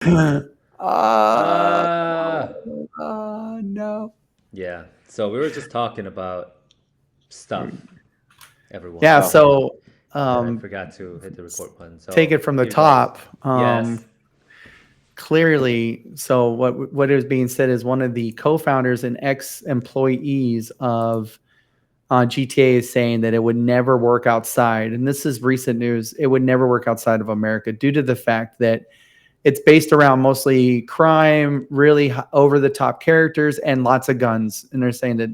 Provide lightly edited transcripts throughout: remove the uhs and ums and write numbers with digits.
No. Yeah. So we were just talking about stuff, everyone. Yeah. Oh, So, And I um, forgot to hit the record button. take So it from the you guys, top. yes. Clearly, so what is being said is one of the co-founders and ex-employees of GTA is saying that it would never work outside, and this is recent news. It would never work outside of America due to the fact that it's based around mostly crime, really over the top characters, and lots of guns. And they're saying that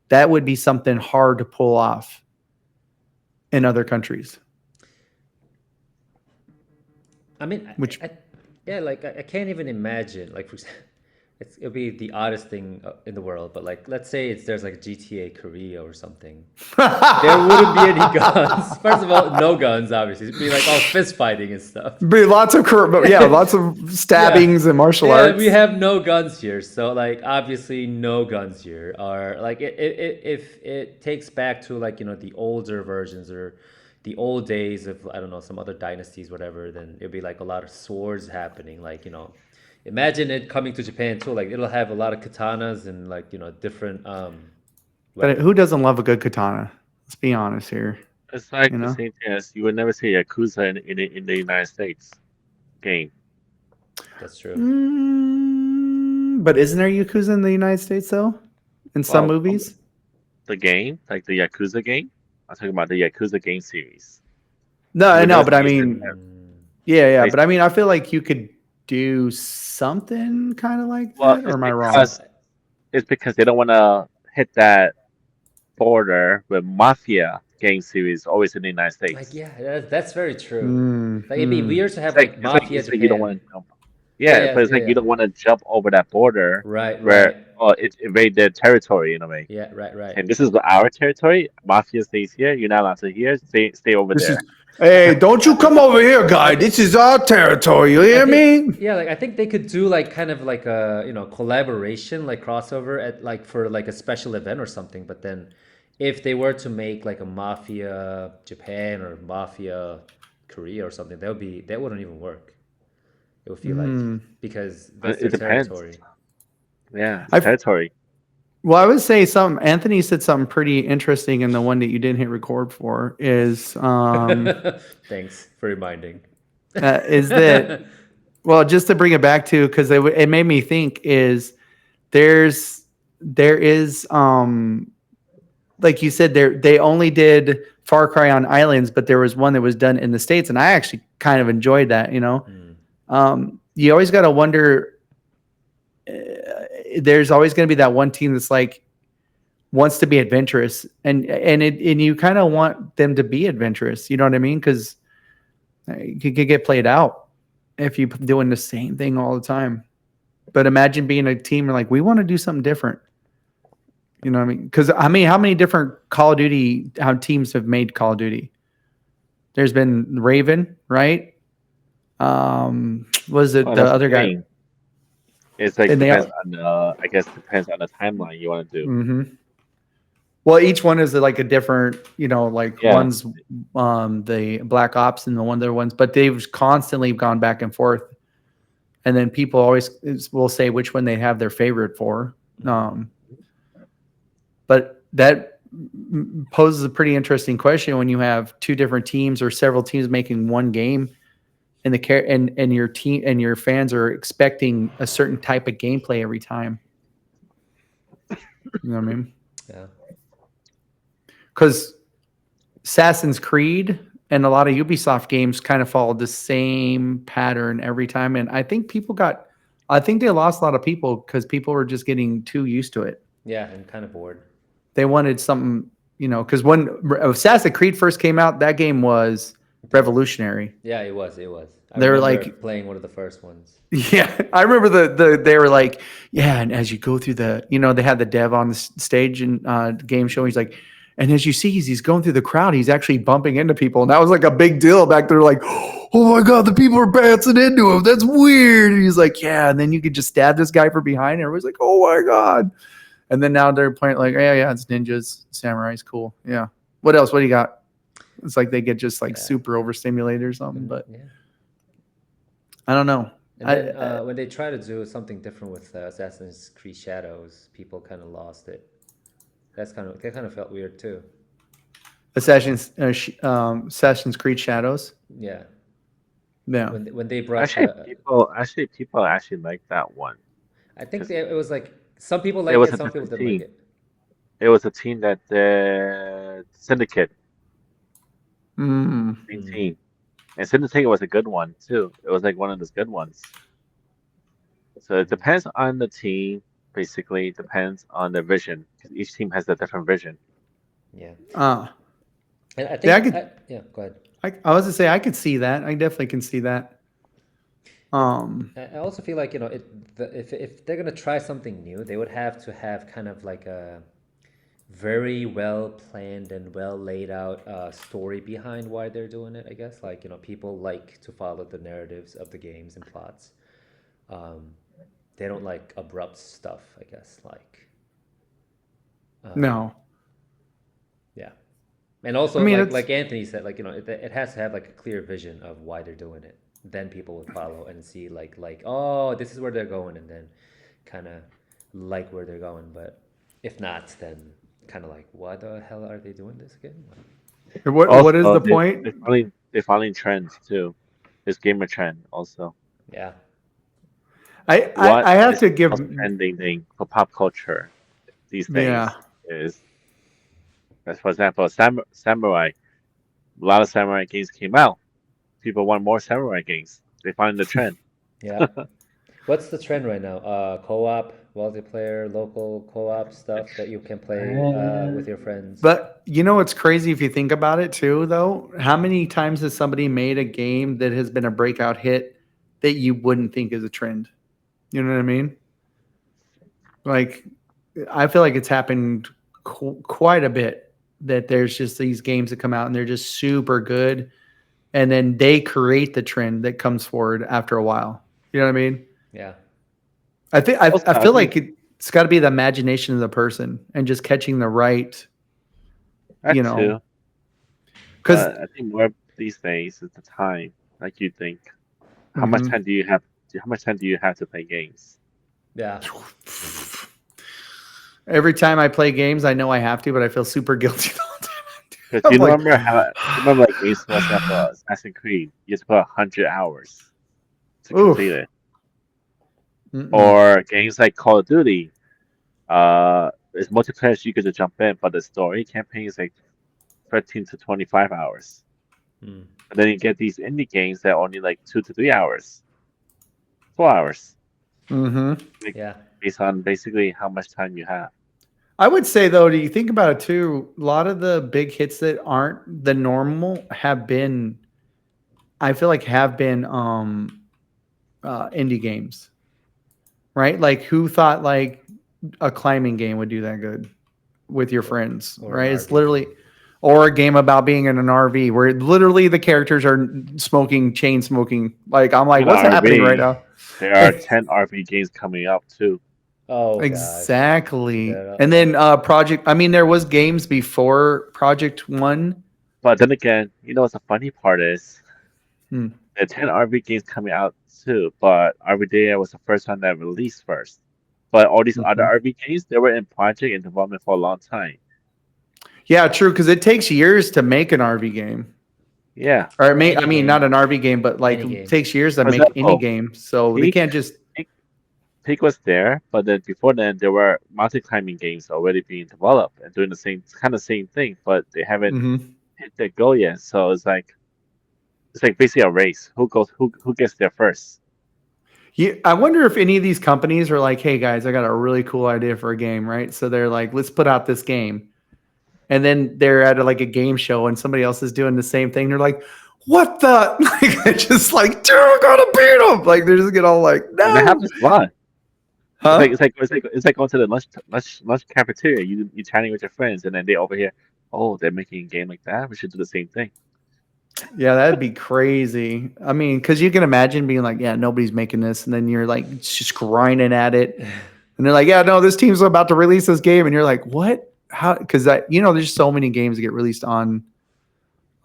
that would be something hard to pull off in other countries. I mean, Which yeah, like I can't even imagine. Like, for example, it'll be the oddest thing in the world. But like, let's say there's like a GTA Korea or something. There wouldn't be any guns. First of all, no guns. Obviously, it'd be like all fist fighting and stuff. be lots of yeah, lots of Yeah, stabbings and martial yeah. We arts. have no guns here, so like obviously no guns here. Or like if it takes back to like the older versions or the old days of I don't know some other dynasties, whatever, then it'd be like a lot of swords happening. Like imagine it coming to Japan too. Like it'll have a lot of katanas and like different But who weapons. doesn't love a good katana? Let's be honest here. it's like You the know, same thing as you would never see Yakuza in the United States game. That's true. but isn't there Yakuza in the United States though? In some Well, movies? the game, like the Yakuza game. I'm talking about the Yakuza game series. No, You I would know, never but I see mean, Mm, yeah. they, But I mean, I feel like you could do something kind of like well, that, or it's am I wrong? because they don't want to hit that border with Mafia game series always in the United like States. yeah, that's very true. Like it'd be Hmm. weird to It's have like like it's like Mafia it's like you don't want Japan. to jump. Yeah, Yeah, yeah, but it's yeah, like you yeah. don't want to jump over that border Right, where right. it invade their territory in a way. Yeah, right, right. And this is our territory. Mafia stays here. You're not allowed to here. Stay over This is, there. hey, don't you come over here, I guy. think This is our territory. You I hear think me? yeah, like I think they could do like kind of like a collaboration like crossover at like for like a special event or something. But then if they were to make like a Mafia Japan or Mafia Korea or something, that wouldn't even work. It would feel like Hmm. because that's their It depends. territory. Yeah, it's I territory. Well, I would say some. Anthony said something pretty interesting in the one that you didn't hit record for. Thanks for reminding. Is that well? Just to bring it back to because it made me think is there's there is like you said they only did Far Cry on islands, but there was one that was done in the States, and I actually kind of enjoyed that. Mm. You always got to wonder. There's always going to be that one team that's like wants to be adventurous, and you kind of want them to be adventurous. You know what I mean? Because you could get played out if you doing the same thing all the time. But imagine being a team like we want to do something different. You know what I mean? Because I mean, how many different Call of Duty how teams have made Call of Duty? There's been Raven, right? Was it Well, the that's the other guy? thing. It's like And they, depends on I guess depends on the timeline you want to do. mhm. Well, each one is like a different, like Yeah, one's the Black Ops and the one other ones, but they've constantly gone back and forth. And then people always will say which one they have their favorite for. Mm. But that poses a pretty interesting question when you have two different teams or several teams making one game, and and your team and your fans are expecting a certain type of gameplay every time. You know what I mean? Yeah. Because Assassin's Creed and a lot of Ubisoft games kind of followed the same pattern every time, and I think they lost a lot of people because people were just getting too used to it. Yeah, I'm kind of bored. They wanted something, because when Assassin's Creed first came out, that game was Dope. revolutionary. Yeah, it was. It was. I They were remember like, playing one of the first ones. yeah, I remember the they were like, yeah, and as you go through they had the dev on the stage and game show. He's like, and as you see, he's going through the crowd. He's actually bumping into people, and that was like a big deal back there. Like, oh my god, the people are bouncing into him. That's weird. And he's like, yeah, and then you could just stab this guy from behind. And everybody's like, oh my god. And then now they're playing like, yeah, it's ninjas, samurais, cool. Yeah. What else? What do you got? It's like they get just like Yeah. super overstimulated or something, but Yeah. I don't know. And I, then when they try to do something different with Assassin's Creed Shadows, people kind of lost it. That kind of felt weird too. Assassin's Creed Shadows. Yeah, Yeah. when they brought the, People actually like that one I think because it was like some people it like was it, a some people different didn't like team. it. It was a team that the Syndicate Mm. main Mm. team, and Syndicate was a good one too. It was like one of those good ones. So it Mhm. depends on the team. Basically, it depends on the vision because each team has a different vision. Yeah, Uh, and I yeah, I think could. yeah. Go ahead. I was to say I could see that. I definitely can see that. And Um, I also feel like if they're gonna try something new, they would have to have kind of like a very well planned and well laid out story behind why they're doing it. I guess like people like to follow the narratives of the games and plots. Um, they don't like abrupt stuff. I guess like um, no, yeah, and I also mean it's like Anthony said, like it has to have like a clear vision of why they're doing it. Then people would follow and see like oh, this is where they're going, and then kind of like where they're going. But if not, then kind of like why the hell are they doing this again? what is Also, the point? they're following trends too. There's gamer trend also. Yeah, What I have is to the give. most trending thing for pop culture these Yeah, days? Is as for example, samurai. A lot of samurai games came out. People want more samurai games. They find the trend. yeah. What's the trend right now? Co-op, multiplayer, local co-op stuff that you can play with your friends. but you know what's crazy if you think about it too, though. How many times has somebody made a game that has been a breakout hit that you wouldn't think is a trend? You know what I mean? Like, I feel like it's happened quite a bit that there's just these games that come out and they're just super good, and then they create the trend that comes forward after a while. You know what I mean? Yeah, I think Also, I I feel think like it's got to be the imagination of the person and just catching the right, that you know, too. because But I think more these days is the time. Like you think, how much time do you have? How much time do you have to play games? yeah. every time I play games, I know I have to, but I feel super guilty the whole time. Because I'm you like, remember how you remember like games, for example, Assassin's Creed. You have to put 100 hours to complete oof. it, Mm-mm. or games like Call of Duty. It's multiplayer, so you get to jump in, but the story campaign is like 13 to 25 hours. Mm. And then you get these indie games that are only like 2 to 3 hours, 4 hours, Mm-hmm. like Yeah, based on basically how much time you have. I would say though, do you think about it too? A lot of the big hits that aren't the normal have been, I feel like, have been indie games, right? Like, who thought like a climbing game would do that good with your or, friends, or an right? It's RV literally, game. or a game about being in an RV where literally the characters are smoking, chain smoking. Like, I'm like, Speaking of what's happening right RV, now? there are 10 RV games coming up too. Oh gosh, Exactly. that And then Project, I mean, there was games before Project One. But then again, you know what the funny part is? Hmm. There are 10 RV games coming out too, but RV Data was the first one that released first. But all these other Mhm. RV games, they were in project and development for a long time. Yeah, true. Because it takes years to make an RV game, Yeah. or it may, I any mean, not game, an RV game, but like any it game. takes years to For make any example, game. So they Peak, can't just. Peak, Peak was there, but then before then there were mountain climbing games already being developed and doing the same thing, but they haven't Mhm. hit their goal yet. So it's like basically a race. Who gets there first? Yeah, I wonder if any of these companies are like, "Hey guys, I got a really cool idea for a game," right? So they're like, "Let's put out this game," and then they're at like a game show and somebody else is doing the same thing. They're like, "What the?" Like, they're just like, "Dude, I gotta beat them!" Like they're just get all like, And that "No, happens a lot. huh?" It's like going to the lunch cafeteria. You chatting with your friends, and then they over here. Oh, they're making a game like that. We should do the same thing. Yeah, that'd be crazy. I mean, because you can imagine being like, "Yeah, nobody's making this," and then you're like just grinding at it, and they're like, "Yeah, no, this team's about to release this game," and you're like, "What? How?" Because there's so many games that get released on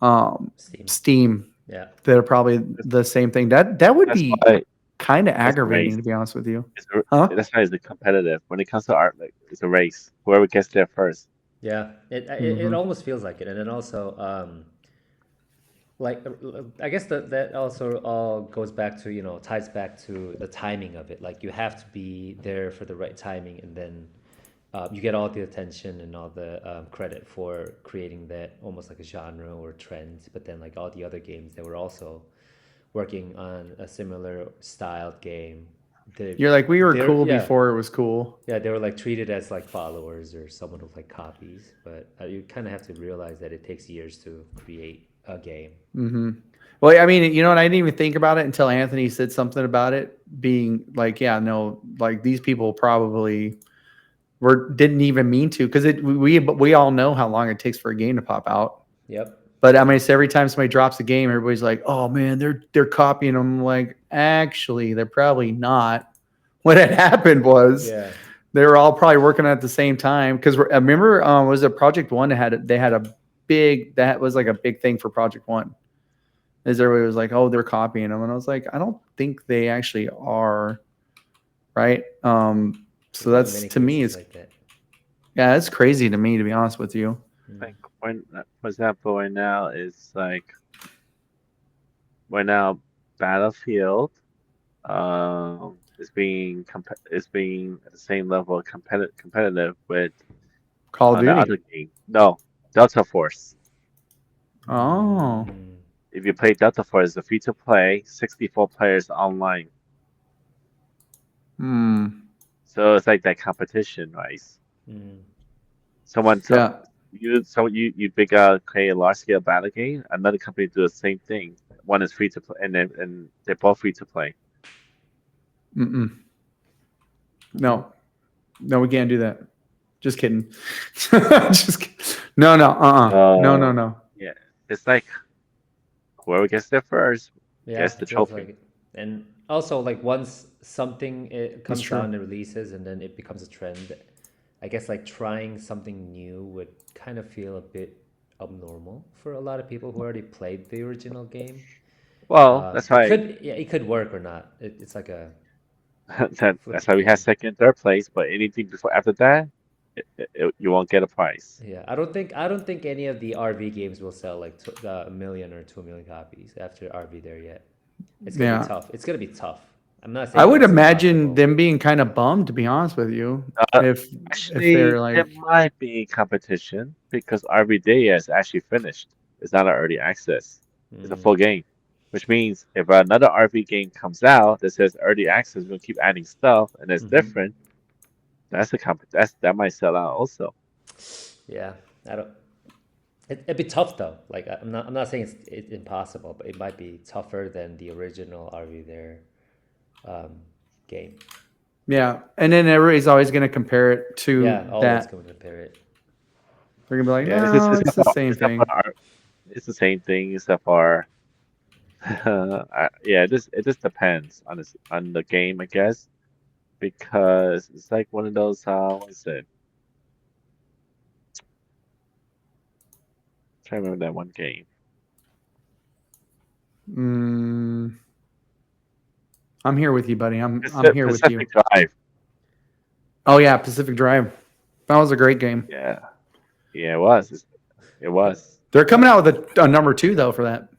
um, Steam. Steam Yeah, that are probably That's, the same thing. That would that's be why. kind of That's a aggravating, race. to be honest with you. It's a, Huh? that's why it's competitive. When it comes to art, like it's a race. Whoever gets there first. Yeah, it Hmm. almost feels like it, and then also like I guess that also all goes back to ties back to the timing of it. Like you have to be there for the right timing, and then you get all the attention and all the credit for creating that almost like a genre or trend. But then like all the other games that were also working on a similar styled game, You're like, we were they're cool yeah. before it was cool. Yeah, they were like treated as like followers or someone with like copies, but you kind of have to realize that it takes years to create a game. Hmm. Well, I mean, you know what? I didn't even think about it until Anthony said something about it being like, yeah, no, like these people probably didn't even mean to, because we all know how long it takes for a game to pop out. Yep. But I mean, it's every time somebody drops a game, everybody's like, "Oh man, they're copying them." Like, actually, they're probably not. What had happened was Yeah. they were all probably working at the same time. Because remember, was it Project One? They had a big, that was like a big thing for Project One. Is everybody was like, "Oh, they're copying them," and I was like, "I don't think they actually are." Right. So In that's, many to me, cases it's, like that. yeah, it's crazy to me, to be honest with you. Like when, for example, right now it's like right now Battlefield is being at the same level of competitive with Call of the other Duty. game. No, Delta Force. Oh. Mm, If you play Delta Force, it's a free to play, 64 players online. Hmm. So it's like that competition, right? mm, Someone so Yeah. you create a large scale battle game. Another company do the same thing. One is free to play, and they're both free to play. Mm-mm. No. No, we can't do that. Just kidding. Just kidding. No, no. No, no, no. Yeah, it's like whoever gets there first yeah, gets the it feels trophy. like it. And also, like once something it That's comes out true. and it releases, and then it becomes a trend, I guess like trying something new would kind of feel a bit abnormal for a lot of people who already played the original game. Well, that's It why could, yeah, it could work or not. It's like a flip that's the why we had coin. second, third place. But anything before after that, you won't get a prize. Yeah, I don't think any of the RV games will sell like 1 million or 2 million copies after RV there yet. It's gonna be Yeah. tough. It's gonna be tough. I'm not I saying would it's imagine impossible. them being kind of bummed, to be honest with you, Uh, if they're Actually, there like, might be competition because RV Day is actually finished. It's not an early access. It's a Mm, full game, which means if another RV game comes out that says early access, we're gonna keep adding stuff and it's hmm. different. That might sell out also. Yeah, I don't. It'd be tough though. Like I'm not saying it's impossible, but it might be tougher than the original RV there um, game. yeah. And then everybody's always going to compare it Yeah, to always that. going to compare it. They're going to be like, Yeah, no, it's the same thing. it's the same thing except for yeah, it just depends on on the game, I guess, because it's like one of those what is it? Trying to remember that one game. Mm, I'm here with you, buddy. I'm here with you. Pacific Drive. Oh yeah, Pacific Drive. That was a great game. Yeah, yeah, it was. It But was. They're coming out with a number 2 though for that.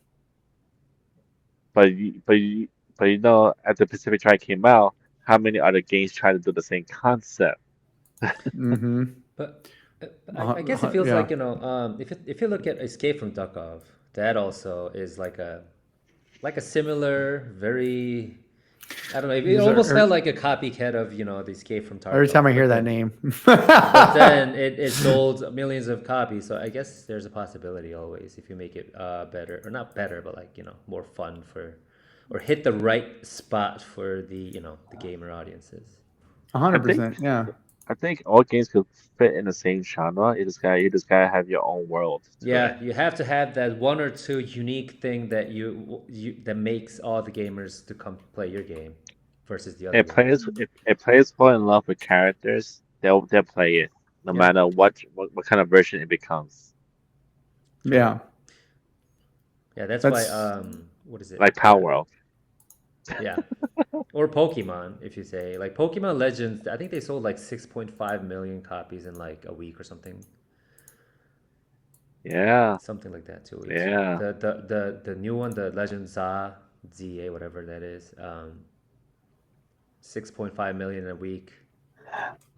But but you know, after Pacific Drive came out, how many other games try to do the same concept? Mm-hmm. but I guess it feels Yeah. like if you look at Escape from Duckov, that also is like a similar, very, I don't know. It These almost are felt like a copycat of the Escape from every time Tarkov, I hear but that then name. it sold millions of copies. So I guess there's a possibility always if you make it better, or not better, but like more fun for, or hit the right spot for the gamer audiences. 100%. Yeah. I think all games could fit in the same genre. You just gotta have your own world to it. Yeah, you have to have that one or two unique thing that that makes all the gamers to come play your game versus the other games. If players fall in love with characters, they'll play it no Yeah, matter what kind of version it becomes. true. Yeah. Yeah, that's why That's what is it? Like Power World. Yeah. Or Pokemon, if you say. Like Pokemon Legends, I think they sold like 6.5 million copies in like a week or something. Yeah, Something like that, 2 weeks. yeah. The new one, the Legend ZA, whatever that is, 6.5 million a week,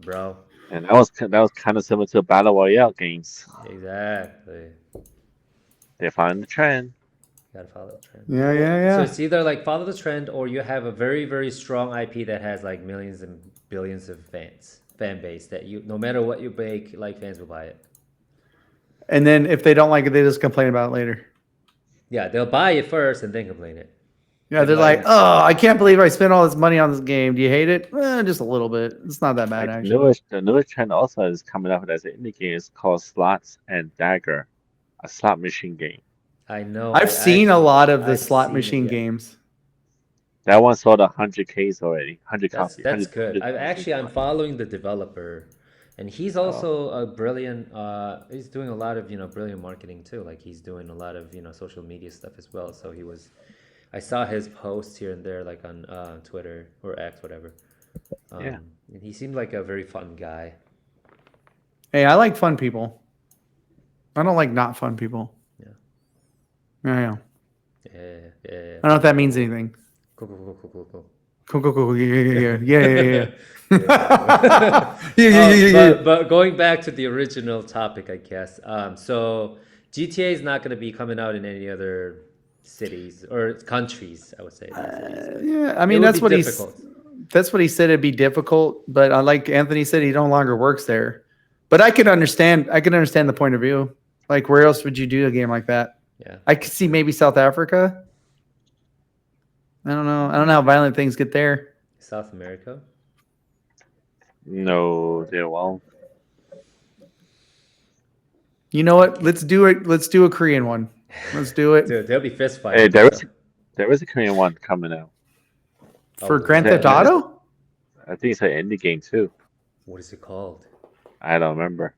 bro. And that was kind of similar to Battle Royale games. Exactly. They found the trend. You gotta follow the trend. Yeah, yeah, So yeah. it's either like follow the trend or you have a very, very strong IP that has like millions and billions of fan base that you, no matter what you make, like fans will buy it. And then if they don't like it, they just complain about it later. Yeah, they'll buy it first and then complain it. Yeah, they're like, oh, I can't believe I spent all this money on this game. Do you hate it? Just a little bit. It's not that bad, Like actually. the newest trend also is coming up as an indie game. It's called Slots and Dagger, a slot machine game. I know. I've seen a lot of the I've slot seen it. machine Yeah, games. That one sold 100Ks already, 100 copies, that's 100, good. I actually I'm following the developer, and he's Oh, also a brilliant. He's doing a lot of brilliant marketing too. Like he's doing a lot of social media stuff as well. So he was. I saw his posts here and there, like on Twitter or X, whatever. yeah. And he seemed like a very fun guy. Hey, I like fun people. I don't like not fun people. Yeah. Yeah. Yeah. Yeah. I don't know if that means anything. Cool. Cool. Cool. Cool. Cool. Cool. Yeah. Yeah. Yeah. But going back to the original topic, I guess. So GTA is not going to be coming out in any other cities or countries. I would say not cities, but Yeah, I it mean would that's be what difficult. that's what he said. It'd be difficult, but like Anthony said, he no longer works there. But I can understand. I can understand the point of view. Like, where else would you do a game like that? Yeah. I could see maybe South Africa. I don't know. I don't know how violent things get there. South America. No, they won't. You know what? Let's do it. Let's do a Korean one. Let's do it Dude, there'll be fist Hey, fighting. So. there is a Korean one coming out. for Oh, Grand Is Theft it, is it, Auto. I think it's an indie game too. what is it called? I don't remember.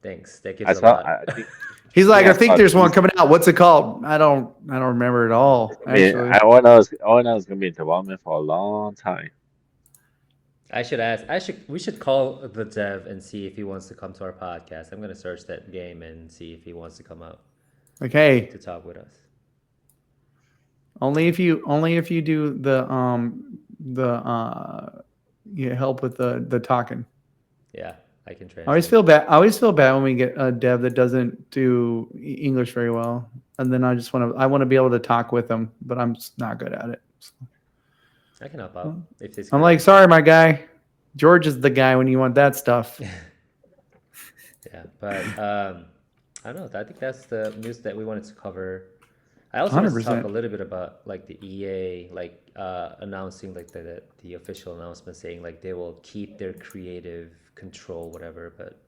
Thanks. That I gives a saw. lot. I think. He's I like, think I I saw think a there's one teaser. coming out. What's it called? I don't remember at all. I mean, Actually, all I know is gonna be in development for a long time. I should ask. We should call the dev and see if he wants to come to our podcast. I'm gonna search that game and see if he wants to come out like, hey, to talk with us. only if you do you help with the talking. Yeah, I can translate. I always feel bad. I always feel bad when we get a dev that doesn't do English very well, and then I want to be able to talk with them, but I'm just not good at it. So I can help out if this. I'm like, sorry, my guy. George is the guy when you want that stuff. Yeah, but I don't know. I think that's the news that we wanted to cover. I also wanted to talk 100%. a little bit about like the EA announcing like the official announcement saying like they will keep their creative control, whatever. But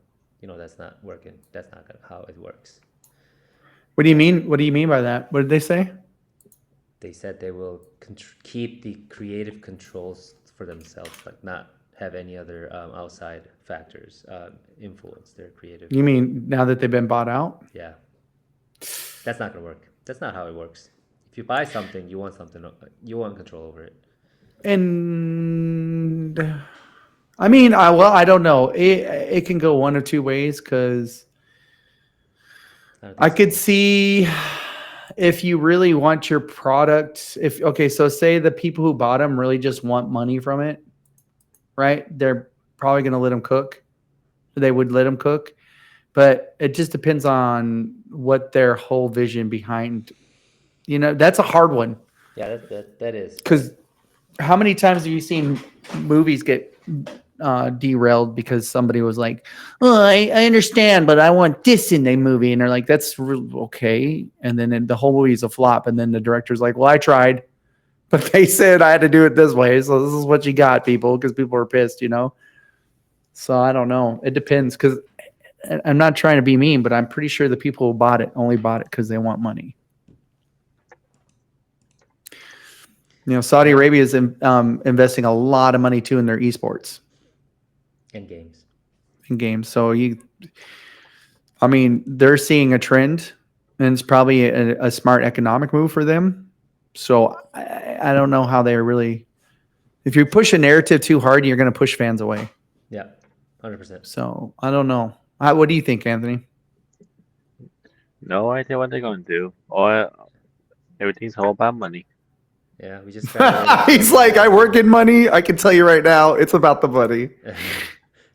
that's not working. That's not how it works. What do you mean? What do you mean by that? What did they say? They said they will keep the creative controls for themselves, like not have any other outside factors influence their creative. You mean now that they've been bought out? Yeah, that's not gonna work. That's not how it works. If you buy something, you want something, you want control over it. And I mean, I don't know. It can go one of two ways because I could see if you really want your product. So say the people who bought them really just want money from it, right? They're probably going to let them cook. They would let them cook, but it just depends on what their whole vision behind. That's a hard one. Yeah, that is. Because how many times have you seen movies get derailed because somebody was like, "Oh, I understand, but I want this in the movie," and they're like, "That's okay," and then the whole movie is a flop, and then the director's like, "Well, I tried, but they said I had to do it this way, so this is what you got, people," because people are pissed, So I don't know. It depends because I'm not trying to be mean, but I'm pretty sure the people who bought it only bought it because they want money. Saudi Arabia is investing a lot of money too in their esports And games. and games. So they're seeing a trend, and it's probably a smart economic move for them. So I don't know how they're really. If you push a narrative too hard, you're going to push fans away. Yeah, 100%. So I don't know. What do you think, Anthony? No idea what they're gonna do. Or everything's all about money. Yeah, we just gotta. He's like, I work in money. I can tell you right now, it's about the money.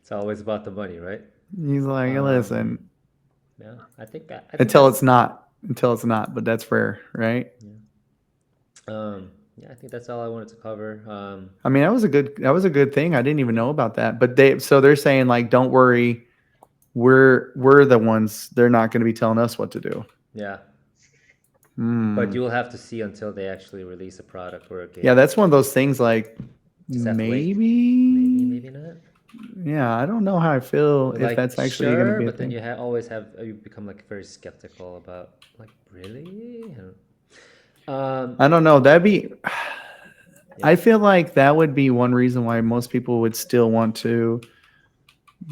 It's always about the money, right? He's like, listen. Yeah, I think Until it's not. Until it's not. But that's rare, right? Yeah, I think that's all I wanted to cover. I mean, that was a good thing. I didn't even know about that. But they're saying like, don't worry, we're the ones. They're not going to be telling us what to do. Yeah. But you'll have to see until they actually release a product or a game. Yeah, that's one of those things. Like maybe not. Yeah, I don't know how I feel Like, if that's actually going to be a but thing. then you become like very skeptical about like really. I don't know. That'd be. I feel like that would be one reason why most people would still want to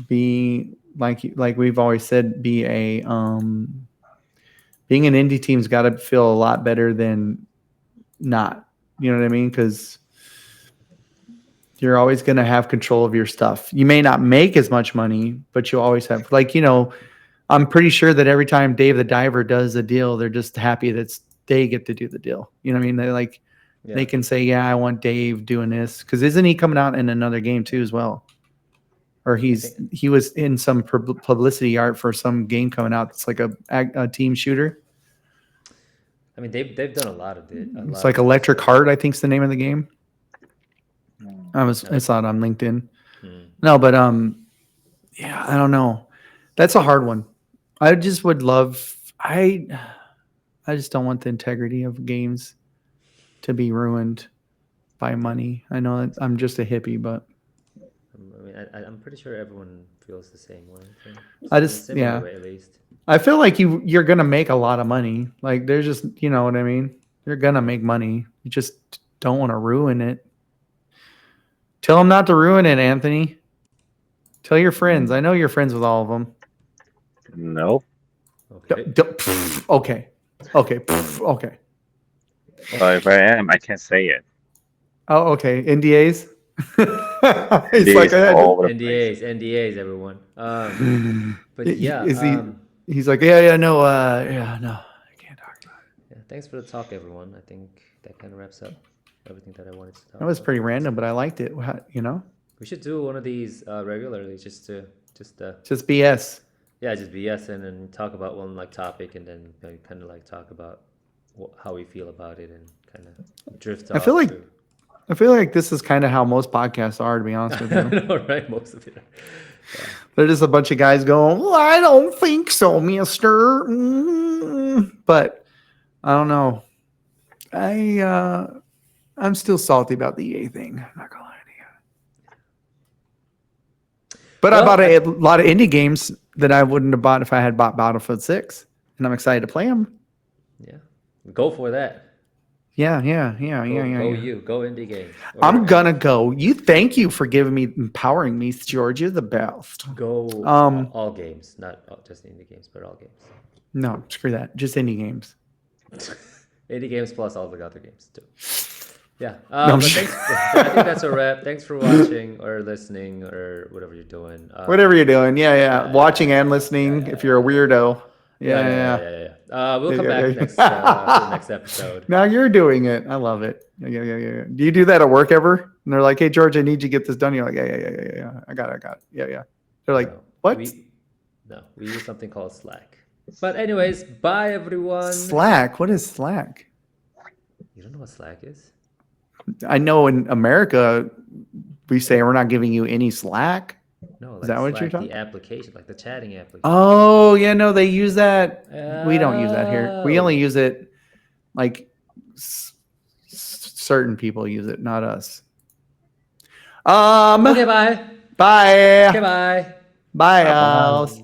be like we've always said, be a being an indie team's got to feel a lot better than not. You know what I mean? Because you're always going to have control of your stuff. You may not make as much money, but you always have, like, I'm pretty sure that every time Dave the Diver does a deal, they're just happy that they get to do the deal. You know what I mean? They're like, they can say, yeah, I want Dave doing this. Because isn't he coming out in another game too as well? Or he was in some publicity art for some game coming out. It's like a team shooter. I mean, they've done a lot of it. It's like Electric Heart, I think is the name of the game. I saw it on LinkedIn. No, but yeah, I don't know. That's a hard one. I just would love. I just don't want the integrity of games to be ruined by money. I know that I'm just a hippie, but I mean, I'm pretty sure everyone feels the same way. Way, at least. I feel like you're gonna make a lot of money. Like there's just, you know what I mean. You're gonna make money. You just don't want to ruin it. Tell them not to ruin it, Anthony. Tell your friends. I know you're friends with all of them. Nope. Okay. Okay. Okay. But if I am, I can't say it. Oh, okay. NDAs. He's like NDAs, everyone. But yeah, he's like, yeah, no, no, I can't talk about it. Yeah, thanks for the talk, everyone. I think that kind of wraps up everything that I wanted to talk about. That was pretty random, but I liked it. We should do one of these regularly, just BS. Yeah, just BS and then talk about one like topic, and then kind of like talk about how we feel about it, and kind of drift off. I feel like this is kind of how most podcasts are, to be honest with you. I know, right? Most of it. Yeah. They're just a bunch of guys going, well, I don't think so, mister. But I don't know. I'm still salty about the EA thing. I'm not gonna lie to you. But I bought a lot of indie games that I wouldn't have bought if I had bought Battlefield 6, and I'm excited to play them. Yeah, go for that. Yeah. Go indie games. I'm gonna go. Thank you for empowering me, George. You're the best. Go all games, not just indie games, but all games. No, screw that. Just indie games. Indie games plus all the other games too. Yeah. But thanks. I think that's a wrap. Thanks for watching or listening or whatever you're doing. Whatever you're doing. Yeah. Watching and listening if you're a weirdo. Yeah. We'll come back next for the next episode. Now you're doing it. I love it. Yeah. Do you do that at work ever? And they're like, "Hey, George, I need you to get this done." You're like, "Yeah. I got it. Yeah." They're like, "What?" We use something called Slack. But anyways, bye everyone. Slack? What is Slack? You don't know what Slack is? I know in America we say we're not giving you any Slack. No, is that what you're talking? The application, like the chatting application. Oh yeah, no, they use that. We don't use that here. We only use it like certain people use it, not us. Okay, bye. Bye. Okay, bye. Bye, y'all.